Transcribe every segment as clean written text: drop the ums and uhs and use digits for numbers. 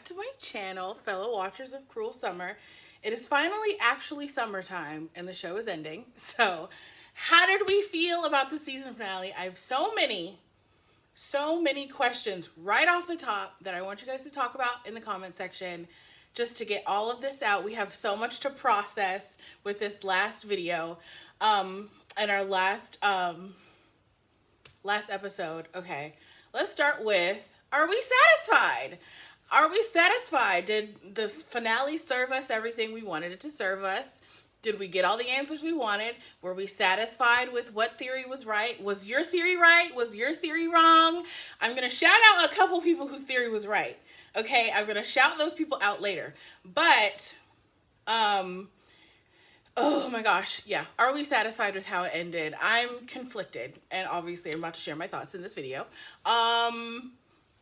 back to my channel, fellow watchers of Cruel Summer. It is finally actually summertime and the show is ending. So, how did we feel about the season finale? I have so many questions right off the top that I want you guys to talk about in the comment section just to get all of this out. We have so much to process with this last video and our last episode. Okay, let's start with, are we satisfied? Are we satisfied? Did the finale serve us everything we wanted it to serve us? Did we get all the answers we wanted? Were we satisfied with what theory was right? Was your theory right? Was your theory wrong? I'm going to shout out a couple people whose theory was right. Okay, I'm going to shout those people out later. But, oh my gosh, yeah. Are we satisfied with how it ended? I'm conflicted. And obviously I'm about to share my thoughts in this video.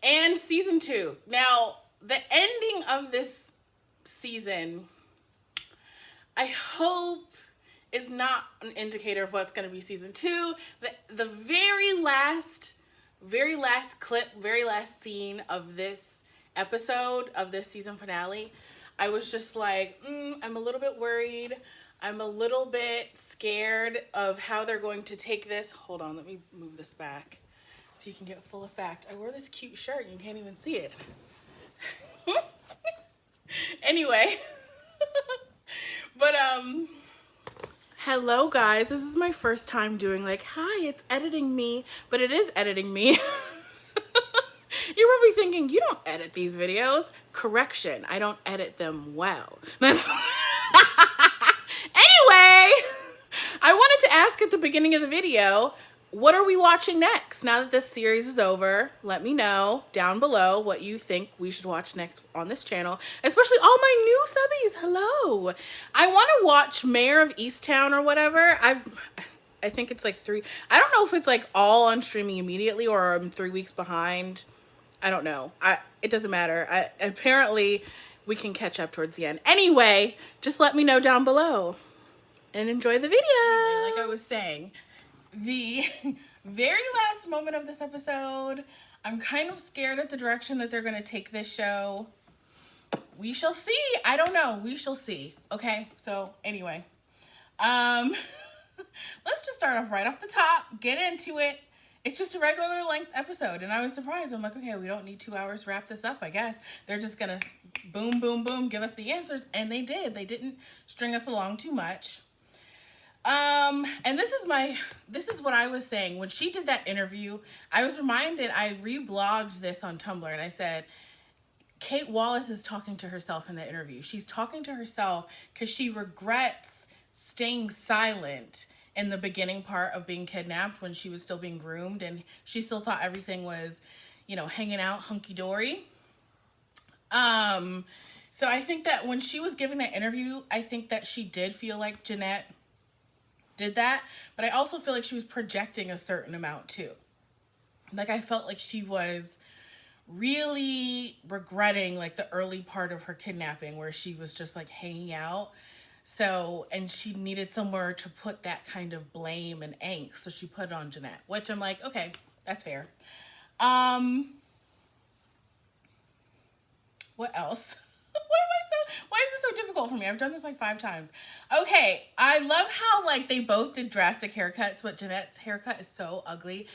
And season 2. Now, the ending of this season, I hope, is not an indicator of what's going to be season 2. The very last clip, very last scene of this episode, of this season finale, I was just like, I'm a little bit worried. I'm a little bit scared of how they're going to take this. Hold on, let me move this back so you can get full effect. I wore this cute shirt and you can't even see it. Anyway. But, hello guys, this is my first time doing like, hi, it's editing me, but it is editing me. You're probably thinking, you don't edit these videos. Correction, I don't edit them well. That's anyway, I wanted to ask at the beginning of the video, what are we watching next? Now that this series is over, let me know down below what you think we should watch next on this channel, especially all my new subbies. Hello. I want to watch Mayor of Easttown or whatever. I think it's like 3. I don't know if it's like all on streaming immediately or I'm 3 weeks behind. I don't know. It doesn't matter. Apparently we can catch up towards the end. Anyway, just let me know down below and enjoy the video. Anyway, like I was saying, the very last moment of this episode, I'm kind of scared at the direction that they're going to take this show. We shall see. I don't know. We shall see. Okay. So anyway, let's just start off right off the top, get into it. It's just a regular length episode. And I was surprised. I'm like, okay, we don't need 2 hours to wrap this up, I guess. They're just going to boom, boom, boom, give us the answers. And they did. They didn't string us along too much. And this is what I was saying. When she did that interview, I was reminded, I reblogged this on Tumblr and I said, Kate Wallace is talking to herself in the interview. She's talking to herself because she regrets staying silent in the beginning part of being kidnapped when she was still being groomed and she still thought everything was, you know, hanging out hunky-dory. So I think that when she was giving that interview, I think that she did feel like Jeanette did that, but I also feel like she was projecting a certain amount too. Like I felt like she was really regretting like the early part of her kidnapping where she was just like hanging out. So, and she needed somewhere to put that kind of blame and angst, so she put it on Jeanette, which I'm like, okay, that's fair. What else? Why is this so difficult for me? I've done this like 5 times. Okay, I love how like they both did drastic haircuts, but Jeanette's haircut is so ugly.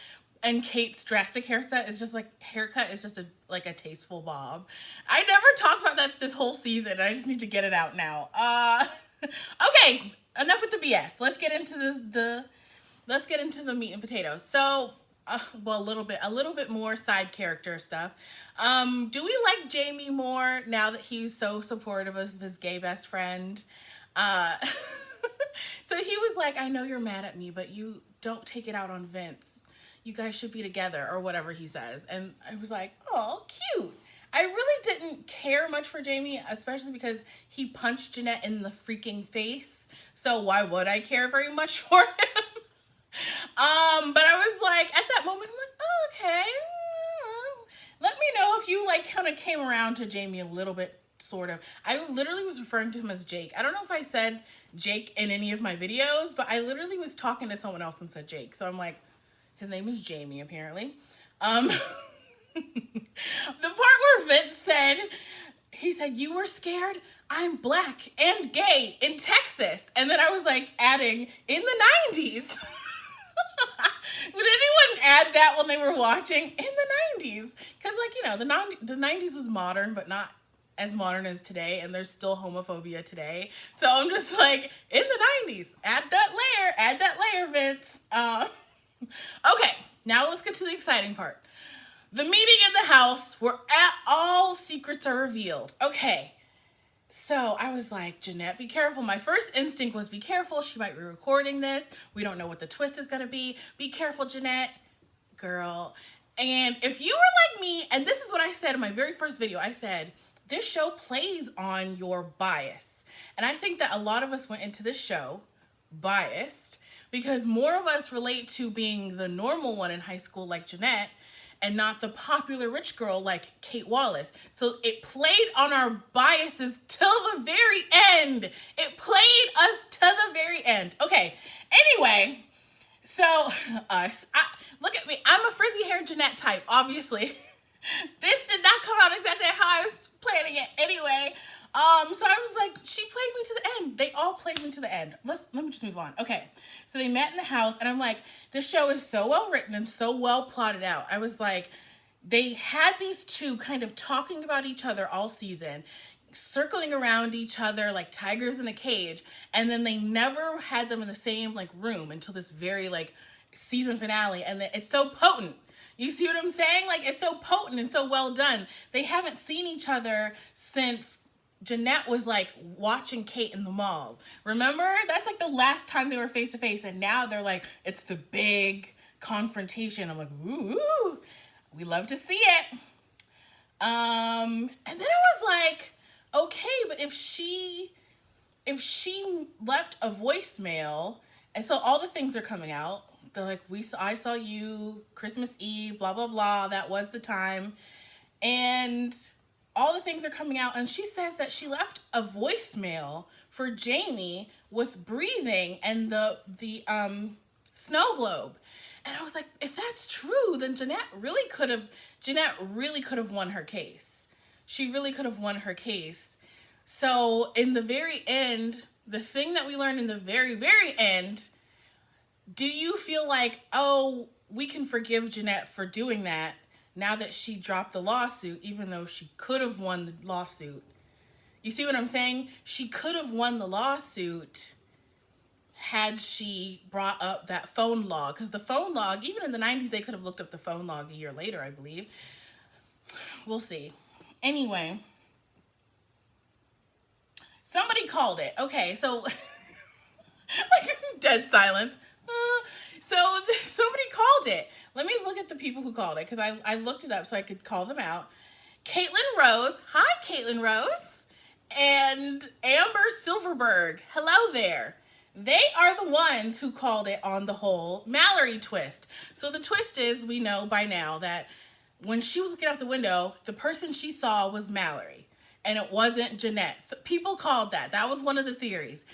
And Kate's drastic haircut is just like, haircut is just like a tasteful bob. I never talked about that this whole season. I just need to get it out now. Okay, enough with the BS. Let's get into the meat and potatoes. So, well, a little bit more side character stuff. Do we like Jamie more now that he's so supportive of his gay best friend? So he was like, I know you're mad at me, but you don't take it out on Vince. You guys should be together, or whatever he says. And I was like, oh, cute. I really didn't care much for Jamie, especially because he punched Jeanette in the freaking face. So why would I care very much for him? But I was like, at that moment, I'm like, oh, okay. Let me know if you like kind of came around to Jamie a little bit, sort of. I literally was referring to him as Jake. I don't know if I said Jake in any of my videos, but I literally was talking to someone else and said Jake. So I'm like, his name is Jamie, apparently. The part where Vince said, he said, you were scared? I'm black and gay in Texas. And then I was like adding, in the 90s. Would anyone add that when they were watching? In the 90s. Because, like, you know, the 90s was modern, but not as modern as today. And there's still homophobia today. So I'm just like, in the 90s. Add that layer, Vince. Okay, now let's get to the exciting part. The meeting in the house where all secrets are revealed. Okay. So I was like, Jeanette, be careful. My first instinct was be careful. She might be recording this. We don't know what the twist is going to be. Be careful, Jeanette. Girl. And if you were like me, and this is what I said in my very first video, I said, this show plays on your bias. And I think that a lot of us went into this show biased because more of us relate to being the normal one in high school like Jeanette and not the popular rich girl like Kate Wallace. So it played on our biases till the very end. It played us to the very end. Okay, anyway, so look at me. I'm a frizzy-haired Jeanette type, obviously. This did not come out exactly how I was planning it anyway. So I was like, she played me to the end. They all played me to the end. Let me just move on. Okay, so they met in the house, and I'm like, this show is so well written and so well plotted out. I was like, they had these two kind of talking about each other all season, circling around each other like tigers in a cage, and then they never had them in the same like room until this very like season finale, and it's so potent. You see what I'm saying? Like, it's so potent and so well done. They haven't seen each other since Jeanette was like watching Kate in the mall. Remember? That's like the last time they were face to face, and now they're like, it's the big confrontation. I'm like, ooh, we love to see it. And then I was like, okay, but if she left a voicemail, and so all the things are coming out. They're like, I saw you Christmas Eve, blah blah blah. That was the time, and all the things are coming out, and she says that she left a voicemail for Jamie with breathing and the snow globe. And I was like, if that's true, then Jeanette really could have won her case. She really could have won her case. So in the very end, the thing that we learned in the very, very end, do you feel like, oh, we can forgive Jeanette for doing that now that she dropped the lawsuit, even though she could have won the lawsuit? You see what I'm saying? She could have won the lawsuit had she brought up that phone log. Because the phone log, even in the 90s, they could have looked up the phone log a year later, I believe. We'll see. Anyway, somebody called it. Okay, so like dead silence. So somebody called it. Let me look at the people who called it, because I looked it up so I could call them out. Caitlin Rose. Hi, Caitlin Rose. And Amber Silverberg. Hello there. They are the ones who called it on the whole Mallory twist. So the twist is, we know by now that when she was looking out the window, the person she saw was Mallory, and it wasn't Jeanette. So people called that. That was one of the theories.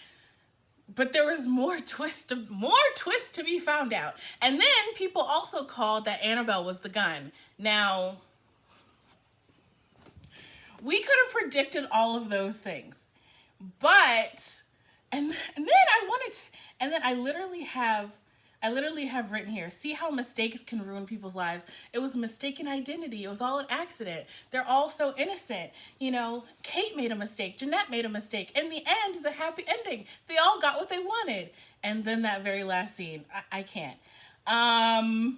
But there was more twist to be found out. And then people also called that Annabelle was the gun. Now, we could have predicted all of those things. But, and then I literally have written here, see how mistakes can ruin people's lives. It was mistaken identity. It was all an accident. They're all so innocent. You know, Kate made a mistake. Jeanette made a mistake. In the end, it's a happy ending. They all got what they wanted. And then that very last scene, I can't. And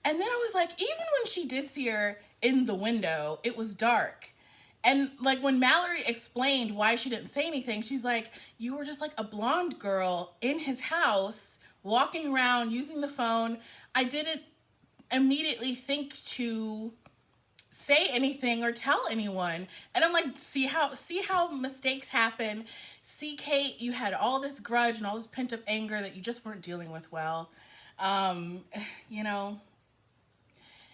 then I was like, even when she did see her in the window, it was dark. And like when Mallory explained why she didn't say anything, she's like, you were just like a blonde girl in his house, walking around using the phone. I didn't immediately think to say anything or tell anyone. And I'm like, see how mistakes happen. See, Kate, you had all this grudge and all this pent up anger that you just weren't dealing with well. You know.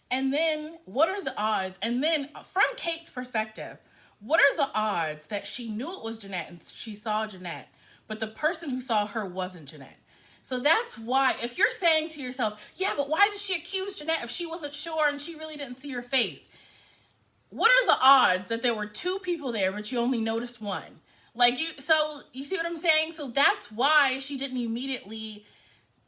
And then what are the odds? And then from Kate's perspective, what are the odds that she knew it was Jeanette and she saw Jeanette, but the person who saw her wasn't Jeanette? So that's why, if you're saying to yourself, yeah, but why did she accuse Jeanette if she wasn't sure and she really didn't see her face? what are the odds that there were two people there, but you only noticed one? Like, so you see what I'm saying? So that's why she didn't immediately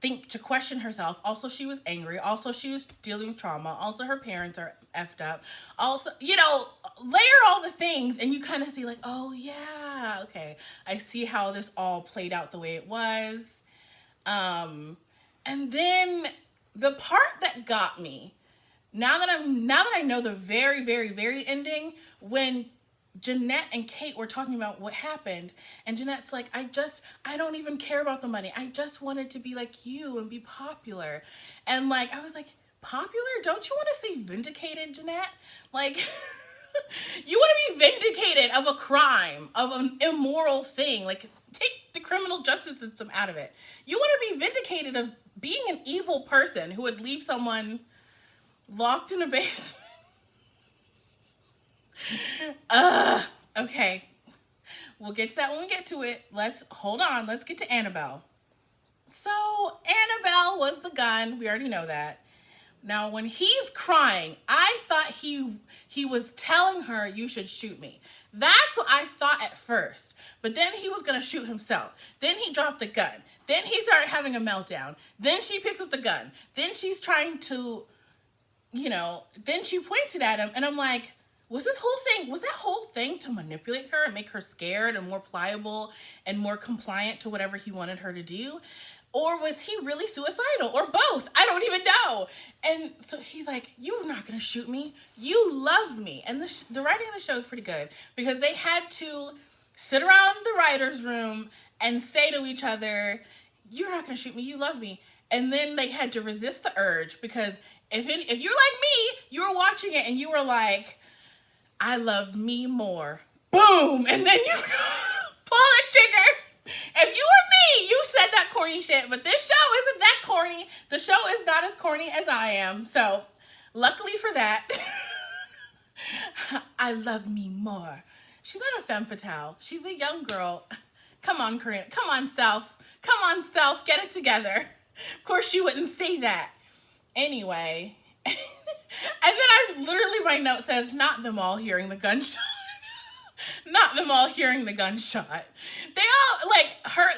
think to question herself. Also, she was angry. Also, she was dealing with trauma. Also, her parents are effed up. Also, layer all the things and you kind of see like, oh yeah, okay, I see how this all played out the way it was. And then the part that got me, now that I know the very, very, very ending, when Jeanette and Kate were talking about what happened, and Jeanette's like, I don't even care about the money. I just wanted to be like you and be popular. And like, I was like, popular? Don't you want to say vindicated, Jeanette? Like, you want to be vindicated of a crime, of an immoral thing. Like, take the criminal justice system out of it. You want to be vindicated of being an evil person who would leave someone locked in a basement. Okay. We'll get to that when we get to it. Let's get to Annabelle. So Annabelle was the gun. We already know that. Now, when he's crying, I thought he was telling her, you should shoot me. That's what I thought at first. But then he was going to shoot himself. Then he dropped the gun. Then he started having a meltdown. Then she picks up the gun. Then she's trying to, then she points it at him. And I'm like, was that whole thing to manipulate her and make her scared and more pliable and more compliant to whatever he wanted her to do? Or was he really suicidal? Or both? I don't even know. And so he's like, you're not going to shoot me. You love me. And the writing of the show is pretty good because they had to sit around the writer's room and say to each other, you're not going to shoot me. You love me. And then they had to resist the urge because if you're like me, you were watching it and you were like, I love me more. Boom. And then you pull the trigger. If you were me, you said that corny shit, but this show isn't that corny. The show is not as corny as I am. So luckily for that, I love me more. She's not a femme fatale. She's a young girl. Come on, Corinne. Come on, self. Come on, self. Get it together. Of course, she wouldn't say that. Anyway. And then my note says, not them all hearing the gunshot. Not them all hearing the gunshot. They all,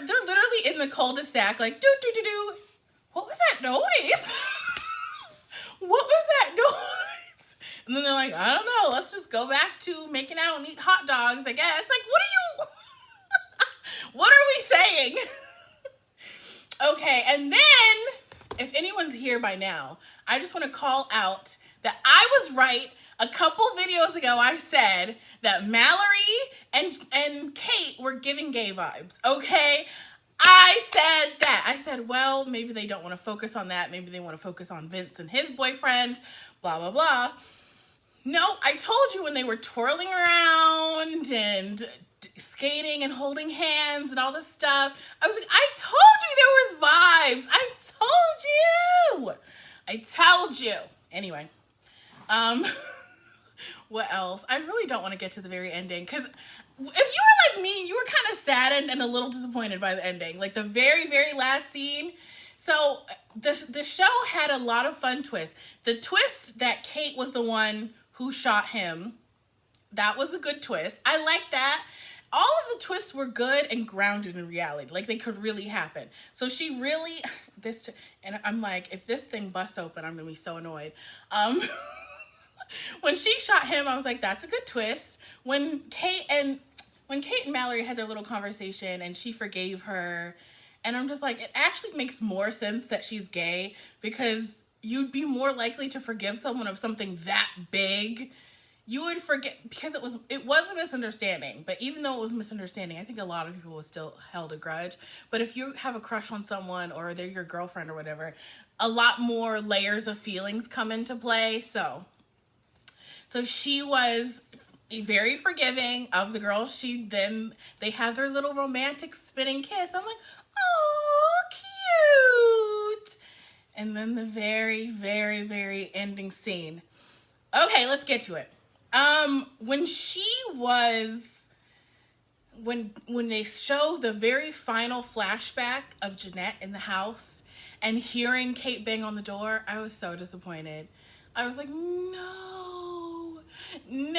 they're literally in the cul-de-sac, like, do. What was that noise? What was that noise? And then they're like, I don't know, let's just go back to making out and eat hot dogs, I guess. Like, what are we saying? Okay, and then, if anyone's here by now, I just want to call out that I was right. A couple videos ago, I said that Mallory and Kate were giving gay vibes, okay? I said that. I said, well, maybe they don't want to focus on that. Maybe they want to focus on Vince and his boyfriend, blah, blah, blah. No, I told you when they were twirling around and skating and holding hands and all this stuff. I was like, I told you there was vibes. I told you. Anyway, what else? I really don't want to get to the very ending because if you were like me, you were kind of saddened and a little disappointed by the ending. Like the very, very last scene. So the show had a lot of fun twists. The twist that Kate was the one who shot him, that was a good twist. I like that. All of the twists were good and grounded in reality. Like they could really happen. So she really, and I'm like, if this thing busts open, I'm going to be so annoyed. When she shot him, I was like, that's a good twist. When Kate and Mallory had their little conversation and she forgave her, and I'm just like, it actually makes more sense that she's gay because you'd be more likely to forgive someone of something that big. You would forget because it was a misunderstanding, but even though it was a misunderstanding, I think a lot of people would still held a grudge. But if you have a crush on someone or they're your girlfriend or whatever, a lot more layers of feelings come into play. So she was very forgiving of the girl. They have their little romantic spinning kiss. I'm like, oh, cute. And then the very, very, very ending scene. Okay, let's get to it. When they show the very final flashback of Jeanette in the house and hearing Kate bang on the door, I was so disappointed. I was like, no. No.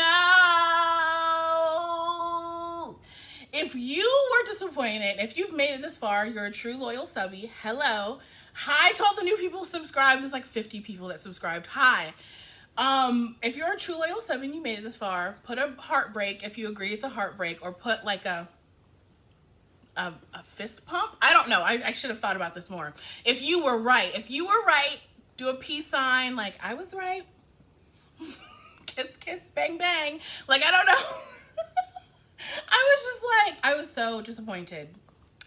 If you were disappointed, if you've made it this far, you're a true loyal subby. Hello. Hi to all the new people who subscribed. There's like 50 people that subscribed. Hi. If you're a true loyal sub and you made it this far, put a heartbreak if you agree it's a heartbreak, or put like a fist pump. I don't know. I should have thought about this more. If you were right, do a peace sign like I was right. Kiss, kiss, bang, bang. Like, I don't know. I was so disappointed.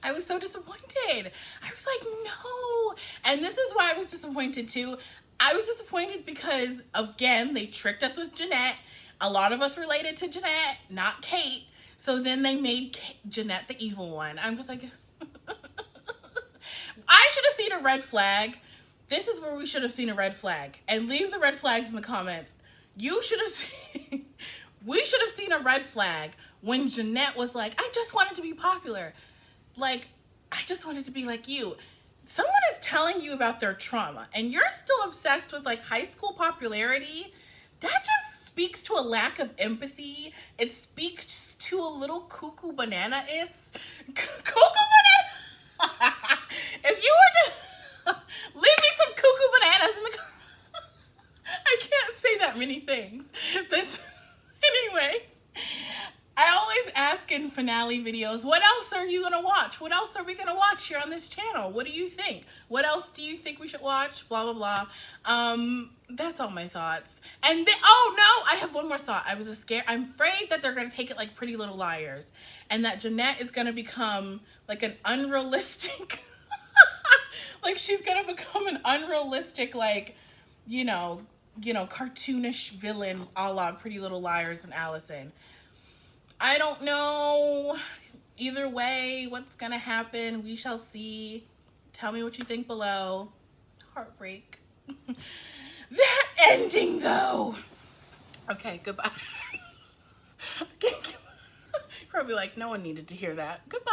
I was so disappointed. I was like, no. And this is why I was disappointed too. I was disappointed because, again, they tricked us with Jeanette. A lot of us related to Jeanette, not Kate. So then they made Jeanette the evil one. I'm just like, I should have seen a red flag. This is where we should have seen a red flag. And leave the red flags in the comments. You should have seen, we should have seen a red flag when Jeanette was like, I just wanted to be popular. Like, I just wanted to be like you. Someone is telling you about their trauma and you're still obsessed with like high school popularity. That just speaks to a lack of empathy. It speaks to a little cuckoo banana-is. Cuckoo banana? If you were to leave me some cuckoo bananas in the I can't say that many things. That's anyway. I always ask in finale videos, what else are you going to watch? What else are we going to watch here on this channel? What do you think? What else do you think we should watch? Blah, blah, blah. That's all my thoughts. And then, oh no, I have one more thought. I'm afraid that they're going to take it like Pretty Little Liars and that Jeanette is going to become like an unrealistic, like she's going to become an unrealistic, like, you know, cartoonish villain a la Pretty Little Liars and Allison. I don't know. Either way, what's gonna happen, we shall see. Tell me what you think below. Heartbreak. That ending, though. Okay, goodbye. You're probably like, no one needed to hear that. Goodbye.